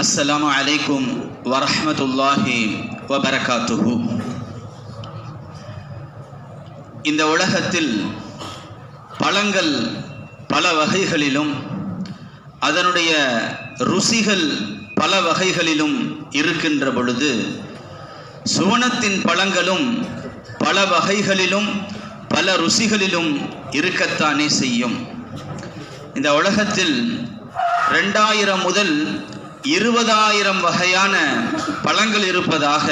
அஸ்ஸலாமு அலைக்கும் வரஹ்மத்துல்லாஹி வபரகாத்துஹு. இந்த உலகத்தில் பழங்கள் பல வகைகளிலும் அதனுடைய ருசிகள் பல வகைகளிலும் இருக்கின்ற பொழுது, சுவனத்தின் பழங்களும் பல வகைகளிலும் பல ருசிகளிலும் இருக்கத்தானே செய்யும். இந்த உலகத்தில் 2000 முதல் 20,000 வகையான பழங்கள் இருப்பதாக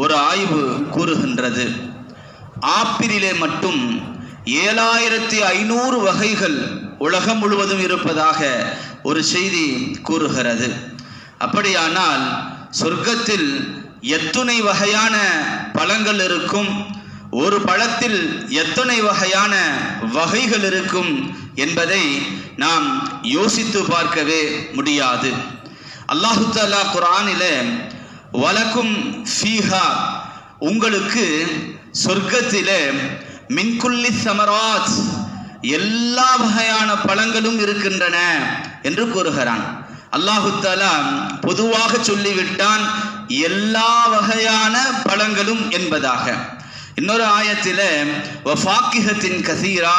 ஒரு ஆய்வு கூறுகின்றது. ஆப்பிளிலே மட்டும் 7500 வகைகள் உலகம் முழுவதும் இருப்பதாக ஒரு செய்தி கூறுகிறது. அப்படியானால் சொர்க்கத்தில் எத்துணை வகையான பழங்கள் இருக்கும், ஒரு பழத்தில் எத்தனை வகையான வகைகள் இருக்கும் என்பதை நாம் யோசித்து பார்க்கவே முடியாது. அல்லாஹு தஆலா குர்ஆனிலே வலக்கும் ஃபீஹா, உங்களுக்கு சொர்க்கத்திலே மின் குல்லி ஸமராத், எல்லா வகையான பழங்களும் இருக்கின்றன என்று கூறுகிறான். அல்லாஹு தஆலா பொதுவாக சொல்லிவிட்டான் எல்லா வகையான பழங்களும் என்பதாக. இன்னொரு ஆயத்திலே வஃபாக்கிஹத்தின் கஸீரா,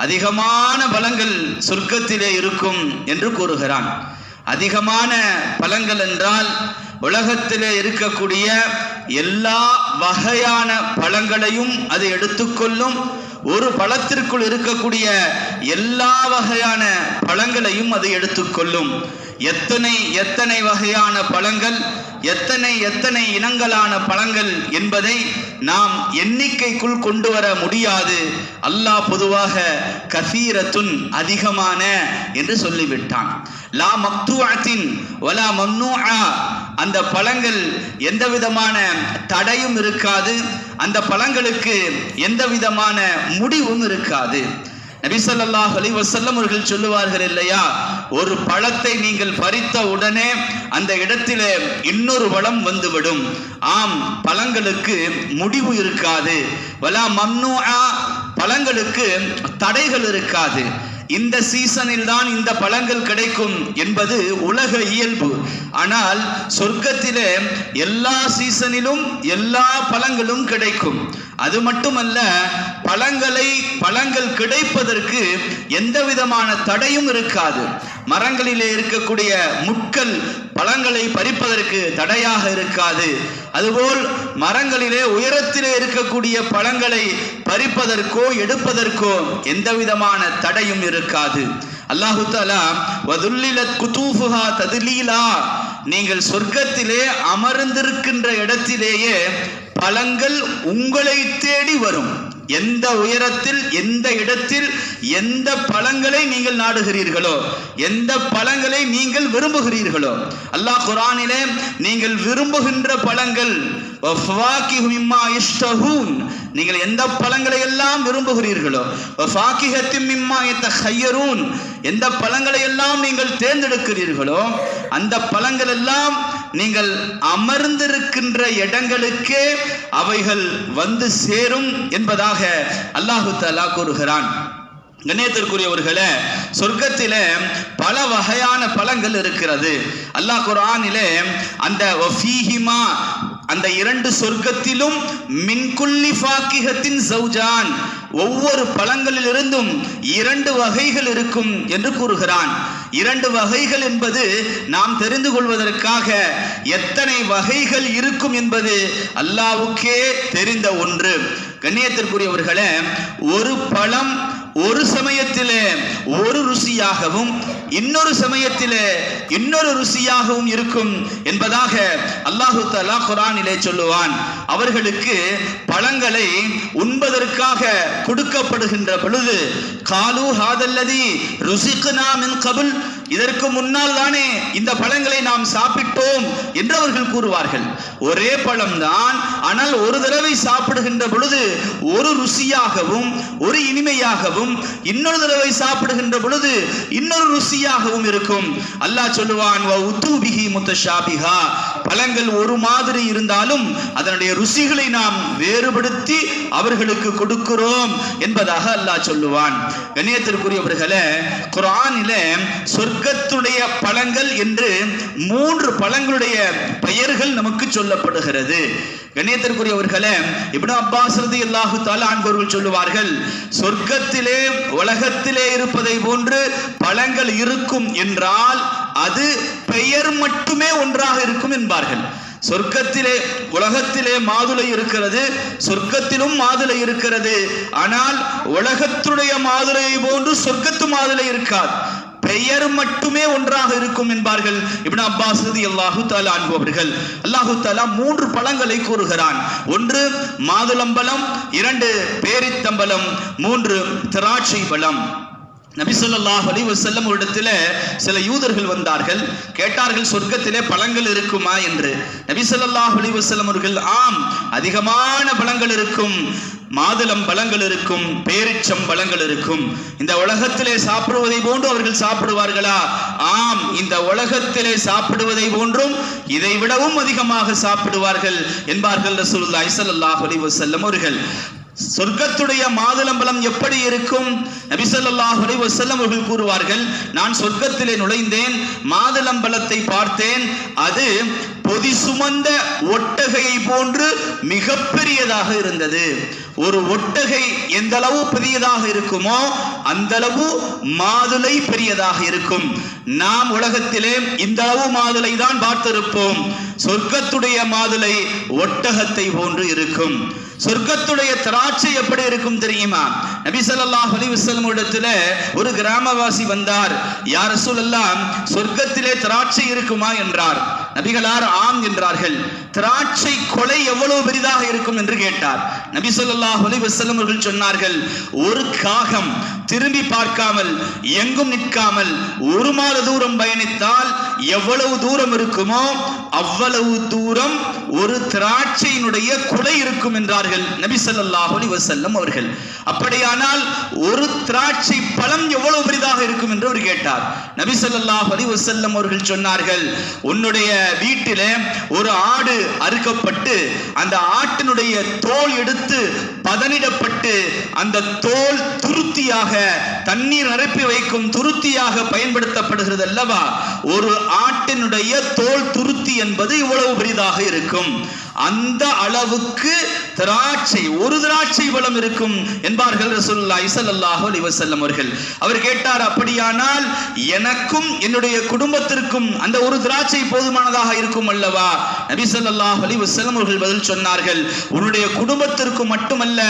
அதிகமான பழங்கள் சொர்க்கத்திலே இருக்கும் என்று கூறுகிறான். அதிகமான பழங்கள் என்றால் உலகத்திலே இருக்கக்கூடிய எல்லா வகையான பழங்களையும் அது எடுத்துக்கொள்ளும். ஒரு பழத்திற்குள் இருக்கக்கூடிய எல்லா வகையான பழங்களையும் அது எடுத்துக்கொள்ளும். எத்தனை வகையான பழங்கள், எத்தனை இனங்களான பழங்கள் என்பதை நாம் எண்ணிக்கைக்குள் கொண்டு வர முடியாது. அல்லாஹ் பொதுவாக கஸீரத்துன், அதிகமான என்று சொல்லிவிட்டான். லா மக்தூஅத்தின் வலா மம்னூஆ, அந்த பழங்கள் எந்த விதமான தடையும் இருக்காது, அந்த பழங்களுக்கு எந்த விதமான முடிவும் இருக்காது. நபி ஸல்லல்லாஹு அலைஹி வஸல்லம் அவர்கள் சொல்லுவார்கள் இல்லையா, ஒரு பழத்தை நீங்கள் பறித்த உடனே அந்த இடத்திலே இன்னொரு பழம் வந்துவிடும். ஆம், பழங்களுக்கு முடிவு இருக்காது. வலா மம்னூஆ, பழங்களுக்கு தடைகள் இருக்காது. இந்த சீசனில் தான் இந்த பழங்கள் கிடைக்கும் என்பது உலக இயல்பு. ஆனால் சொர்க்கத்திலே எல்லா சீசனிலும் எல்லா பழங்களும் கிடைக்கும். அது மட்டுமல்ல, பழங்கள் கிடைப்பதற்கு எந்த விதமான தடையும் இருக்காது. மரங்களிலே இருக்கக்கூடிய முட்கள் பழங்களை பறிப்பதற்கு தடையாக இருக்காது. அதுபோல் மரங்களிலே உயரத்திலே இருக்கக்கூடிய பழங்களை பறிப்பதற்கோ எடுப்பதற்கோ எந்த விதமான தடையும் இருக்காது. அல்லாஹு தஆலா வதுல்லிலத் குதூஃபுஹா ததுலீலா, நீங்கள் சொர்க்கத்திலே அமர்ந்திருக்கின்ற இடத்திலேயே பழங்கள் உங்களை தேடி வரும். எந்த உயரத்தில், எந்த இடத்தில், எந்த பழங்களை நீங்கள் நாடுகிறீர்களோ, எந்த பழங்களை நீங்கள் விரும்புகிறீர்களோ, அல்லாஹ் குர்ஆனிலே நீங்கள் விரும்புகின்ற பழங்கள் வஃபாகிஹு மிம்மா யஷ்தஹூன், நீங்கள் எந்த பழங்களை எல்லாம் விரும்புகிறீர்களோ, வஃபாகிஹத்தின் மிம்மா யதஹய்யரூன், எந்த பழங்களை எல்லாம் நீங்கள் தேர்ந்தெடுக்கிறீர்களோ அந்த பழங்கள் எல்லாம் நீங்கள் அமர்ந்திருக்கின்ற இடங்களுக்கே அவைகள் வந்து சேரும் என்பதாக அல்லாஹு தஆலா கூறுகிறான். கண்ணியத்திற்குரியவர்களே, சொர்க்கத்திலே பல வகையான பழங்கள் இருக்கிறது. அல்லாஹ் குர்ஆனிலே அந்த வஃபீஹிமா, அந்த 2 சொர்க்கத்திலும் மின் குல்லி ஃபாக்கிஹத்தின் ஸௌஜான், ஒவ்வொரு பழங்களிலிருந்தும் 2 வகைகள் இருக்கும் என்று கூறுகிறான். 2 வகைகள் என்பது நாம் தெரிந்து கொள்வதற்காக எத்தனை வகைகள் இருக்கும் என்பது அல்லாஹ்வுக்கே தெரிந்த ஒன்று. கண்ணியத்திற்குரியவர்களே, ஒரு பழம் ஒரு சமயத்திலே ஒரு ருசியாகவும் இன்னொரு சமயத்திலே இன்னொரு ருசியாகவும் இருக்கும் என்பதாக அல்லாஹு தஆலா குர்ஆனிலே சொல்லுவான். அவர்களுக்கு பழங்களை உண்பதற்காக கொடுக்கப்படுகின்ற பொழுது காலு ஹாதல்லதி ருஸிக்னா மின் கபுல், இதற்கு முன்னால் தானே இந்த பழங்களை நாம் சாப்பிட்டோம் என்று அவர்கள் கூறுவார்கள். ஒரே பழம்தான், ஆனால் ஒரு தடவை சாப்பிடுகின்ற பொழுது ஒரு ருசியாகவும் ஒரு இனிமையாகவும், இன்னொரு தடவை சாப்பிடுகின்ற பொழுது இன்னொரு ருசியாகவும் இருக்கும். அல்லாஹ் சொல்லுவான் வ உதூபிஹி முத்தஷாபிஹா, பழங்கள் ஒரு மாதிரி இருந்தாலும் அதனுடைய ருசிகளை நாம் வேறுபடுத்தி அவர்களுக்கு கொடுக்கிறோம் என்பதாக அல்லாஹ் சொல்லுவான். கண்ணியத்திற்குரியவர்களே, குர்ஆனிலே சொர்க்கத்துடைய பழங்கள் என்று 3 பழங்களுடைய பெயர்கள் நமக்கு சொல்லப்படுகிறது. கண்ணியத்திற்குரியவர்களே, இப்னு அப்பாஸ் ரலியல்லாஹு தஆலா அன்ஹு சொல்லுவார்கள், சொர்க்கத்திலே உலகத்திலே இருப்பதை போன்று பழங்கள் இருக்கும் என்றால் அது பெயர் மட்டுமே ஒன்றாக இருக்கும் என்பார்கள். சொர்க்கத்திலே உலகத்திலே மாதுளை இருக்கிறது, சொர்க்கத்திலும் மாதுளை இருக்கிறது. ஆனால் உலகத்துடைய மாதுளையை போன்று சொர்க்கத்து மாதுளை இருக்காது, பெயர் மட்டுமே ஒன்றாக இருக்கும் என்பார்கள் இப்னு அப்பாஸ் ரலியல்லாஹு தஆலா அன்ஹு அவர்கள். அல்லாஹு தஆலா 3 பழங்களை கூறுகிறான். 1 மாதுளம்பழம், 2 பேரித்தம்பழம், 3 திராட்சை பழம். நபி ஸல்லல்லாஹு அலைஹி வஸல்லம் இடத்துல சில யூதர்கள் வந்தார்கள், கேட்டார்கள் சொர்க்கத்திலே பழங்கள் இருக்குமா என்று. நபி ஸல்லல்லாஹு அலைஹி வஸல்லம் அவர்கள், ஆம், அதிகமான பழங்கள் இருக்கும், மாதுளம் பழங்கள் இருக்கும், பேரிச்சம் பழங்கள் இருக்கும். இந்த உலகத்திலே சாப்பிடுவதை போன்று அவர்கள் சாப்பிடுவார்களா? ஆம், இந்த உலகத்திலே சாப்பிடுவதை போன்றும் இதை விடவும் அதிகமாக சாப்பிடுவார்கள் என்பார்கள் ரசூலுல்லாஹி ஸல்லல்லாஹு அலைஹி வஸல்லம் அவர்கள். சொர்க்கத்துடைய மாதுளம்பழம் எப்படி இருக்கும்? நபி ஸல்லல்லாஹு அலைஹி வஸல்லம் அவர்கள் கூறுவார்கள், நான் சொர்க்கத்திலே நுழைந்தேன், மாதுளம்பழத்தை பார்த்தேன், அது பொதி சுமந்த ஒட்டகையை போன்று மிகப்பெரியதாக இருந்தது. ஒரு ஒட்டகை எந்த அளவு பெரியதாக இருக்குமோ அந்த அளவு மாதுளை பெரியதாக இருக்கும். நாம் உலகத்திலே இந்த அளவு மாதுளை தான் பார்த்திருப்போம். சொர்க்கத்துடைய மாதுளை ஒட்டகத்தை போன்று இருக்கும். சொர்க்கத்துடைய திராட்சை எப்படி இருக்கும் தெரியுமா? நபி ஸல்லல்லாஹு அலைஹி வஸல்லம் இடத்துல ஒரு கிராமவாசி வந்தார், யா ரசூலல்லாஹ், சொர்க்கத்திலே திராட்சை இருக்குமா என்றார். நபிகளார் ஆம் என்றார்கள். திராட்சை கொலை எவ்வளவு பெரிதாக இருக்கும் என்று கேட்டார். நபி ஸல்லல்லாஹு அலைஹி வஸல்லம் அவர்கள் சொன்னார்கள், ஒரு காகம் திரும்பி பார்க்காமல் எங்கும் நிற்காமல் 1 மாத தூரம் பயணித்தால் எவ்வளவு தூரம் இருக்குமோ அவ்வளவு தூரம் ஒரு திராட்சையினுடைய குலை இருக்கும் என்றார்கள் நபி ஸல்லல்லாஹு அலைஹி வஸல்லம் அவர்கள். அப்படியானால் ஒரு திராட்சை பழம் எவ்வளவு பெரிதாக இருக்கும் என்று அவர் கேட்டார். நபி ஸல்லல்லாஹு அலைஹி வஸல்லம் அவர்கள் சொன்னார்கள், உன்னுடைய வீட்டிலே ஒரு ஆடு அறுக்கப்பட்டு அந்த ஆட்டினுடைய தோல் எடுத்து பதனிடப்பட்டு அந்த தோல் துருத்தியாக தண்ணீர் நிரப்பி வைக்கும் துருத்தியாக பயன்படுத்தப்படுகிறது அல்லவா? ஒரு ஆட்டினுடைய தோல் துருத்தி என்பது இவ்வளவு பெரிதாக இருக்கும். அந்த அளவுக்கு திராட்சை, ஒரு திராட்சை பழம் இருக்கும் என்பார்கள் ரசூலுல்லாஹி ஸல்லல்லாஹு அலைஹி வஸல்லம் அவர்கள். அவர் கேட்டார், அப்படியானால் எனக்கும் என்னுடைய குடும்பத்திற்கும் அந்த ஒரு திராட்சை போதுமானதாக இருக்கும் அல்லவா? நபி ஸல்லல்லாஹு அலைஹி வஸல்லம் அவர்கள் பதில் சொன்னார்கள், உன்னுடைய குடும்பத்திற்கும் மட்டுமல்ல,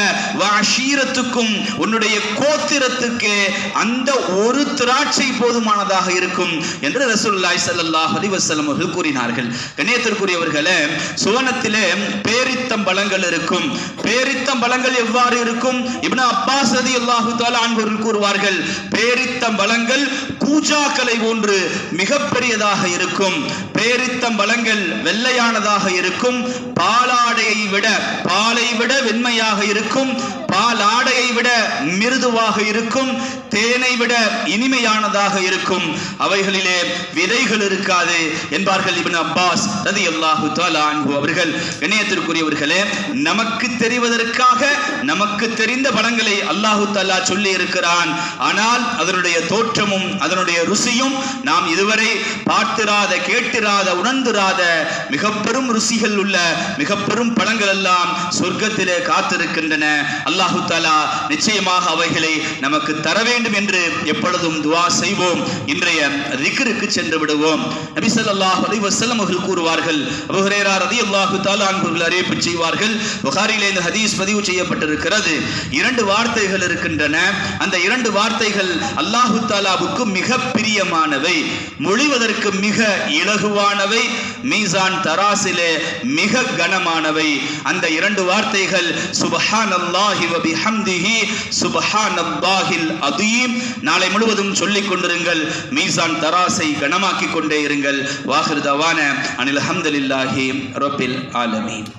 வஅஷீரத்துக்கும், உன்னுடைய கோத்திரத்துக்கு அந்த ஒரு திராட்சை போதுமானதாக இருக்கும் என்று ரசூலுல்லாஹி ஸல்லல்லாஹு அலைஹி வஸல்லம் அவர்கள் கூறினார்கள். கண்ணியத்திற்குரியவர்களே, சுவனத்திலே பேரித்தம் பழங்கள் இருக்கும். பேரித்தம் பழங்கள் எவ்வாறு இருக்கும்? இப்னு அப்பாஸ் ரலியல்லாஹு தஆலா அன்ஹு கூறுவார்கள், பேரித்தம் பழங்கள் கூஜாக்களை போன்று மிகப்பெரியதாக இருக்கும். பேரித்தம் பழங்கள் வெள்ளையானதாக இருக்கும். பாலாடையை விட, பாலை விட வெண்மையாக இருக்கும். பாலாடையை விட மிருதுவாக இருக்கும். தேனை விட இனிமையானதாக இருக்கும். அவைகளிலே விதைகள் இருக்காது என்பார்கள் இப்னு அப்பாஸ் ரலியல்லாஹு தஆலா அன்ஹு அவர்கள். கண்ணியத்திற்குரியவர்களே, நமக்கு தெரிவதற்காக நமக்கு தெரிந்த பழங்களை அல்லாஹு தஆலா சொல்லி இருக்கிறான். ஆனால் அதனுடைய தோற்றமும் அதனுடைய ருசியும் நாம் இதுவரை பார்த்திராத, கேட்டிராத, உணர்ந்திராத மிக பெரும் ருசிகள் உள்ள மிக பெரும் பழங்கள் எல்லாம் சொர்க்கத்திலே காத்திருக்கின்றன. அல்லாஹு தஆலா நிச்சயமாக அவைகளை நமக்கு தர வேண்டும் என்று எப்பொழுதும் துஆ செய்வோம். இன்றைய திக்ருக்கு சென்று விடுவோம். நபி ஸல்லல்லாஹு அலைஹி வஸல்லம் அவர்கள் கூறுவார்கள், அபூ ஹுரைரா ரலியல்லாஹு தஆலா அன்ஹு அறிவிப்பு செய்வார்கள், புகாரிலே இந்த ஹதீஸ் பதிவு செய்யப்பட்டிருக்கிறது. 2 வார்த்தைகள் இருக்கின்றன. அந்த 2 வார்த்தைகள் அல்லாஹு தஆலாவுக்கு மிக பிரியமானவை, மொழிவதற்கு மிக இலகுவானவை, மீசான் தராசிலே மிக கனமானவை. அந்த 2 வார்த்தைகள் சுப்ஹானல்லாஹி வ பிஹம்திஹி சுப்ஹானல்லாஹில் அதீம். நாளை முழுவதும் சொல்லிக் கொண்டிருங்கள், மீசான் தராசை கனமாக்கிக் கொண்டே இருங்கள். வாஹிர் தவான அனில் ஹம்துலில்லாஹி ரப்பில் ஆலமீன்.